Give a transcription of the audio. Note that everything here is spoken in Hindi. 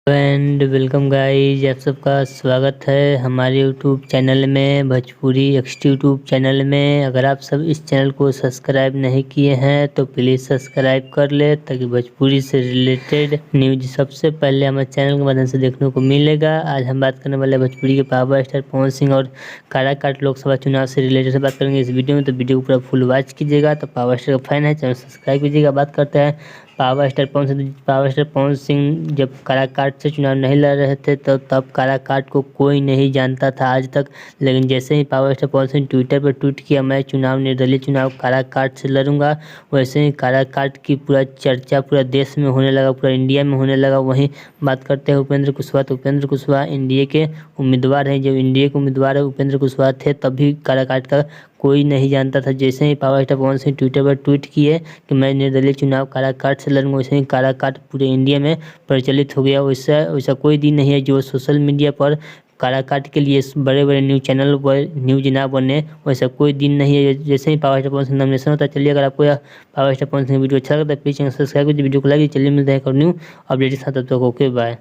एंड वेलकम गाइज, आप सबका स्वागत है हमारे यूट्यूब चैनल में, भोजपुरी एक्सटी यूट्यूब चैनल में। अगर आप सब इस चैनल को सब्सक्राइब नहीं किए हैं तो प्लीज़ सब्सक्राइब कर ले, ताकि भोजपुरी से रिलेटेड न्यूज सबसे पहले हमारे चैनल के माध्यम से देखने को मिलेगा। आज हम बात करने वाले भोजपुरी के पावर स्टार पवन सिंह और काराकाट लोकसभा चुनाव से रिलेटेड से बात करेंगे इस वीडियो में, तो वीडियो को पूरा फुल वॉच कीजिएगा। तो पावर स्टार का फैन है चैनल सब्सक्राइब कीजिएगा। बात करते हैं पावर स्टार पवन सिंह जब काराकाट से चुनाव नहीं लड़ रहे थे तो तब काराकाट को कोई नहीं जानता था आज तक। लेकिन जैसे ही power star Pawan Singh Twitter पर ट्वीट किया मैं चुनाव निर्दलीय चुनाव काराकाट से लड़ूंगा, वैसे ही काराकाट की पूरा चर्चा पूरा देश में होने लगा, पूरा इंडिया में होने लगा। वहीं बात करते हैं उपेंद्र कुशवाहा, तो उपेंद्र कुशवाहा इंडिया के उम्मीदवार हैं। जब इंडिया के उम्मीदवार है उपेंद्र कुशवाहा थे तब भी काराकाट का कोई नहीं जानता था। जैसे ही power star Pawan Singh Twitter पर ट्वीट किए कि मैं निर्दलीय चुनाव काराकाट से लड़ूंगा, वैसे ही काराकाट पूरे इंडिया में प्रचलित हो गया। वैसा कोई दिन नहीं है जो सोशल मीडिया पर काराकाट के लिए बड़े बड़े न्यूज़ चैनल पर न्यूज ना बने, वैसा कोई दिन नहीं है। जैसे ही power star Pawan Singh nomination होता है। चलिए, अगर आपको यह power star Pawan Singh video अच्छा लगता है प्लीज़ चैनल सब्सक्राइब कीजिए, वीडियो को लाइक कीजिए। चलिए मिलते हैं एक और न्यू अपडेट के साथ, तब तक ओके बाय।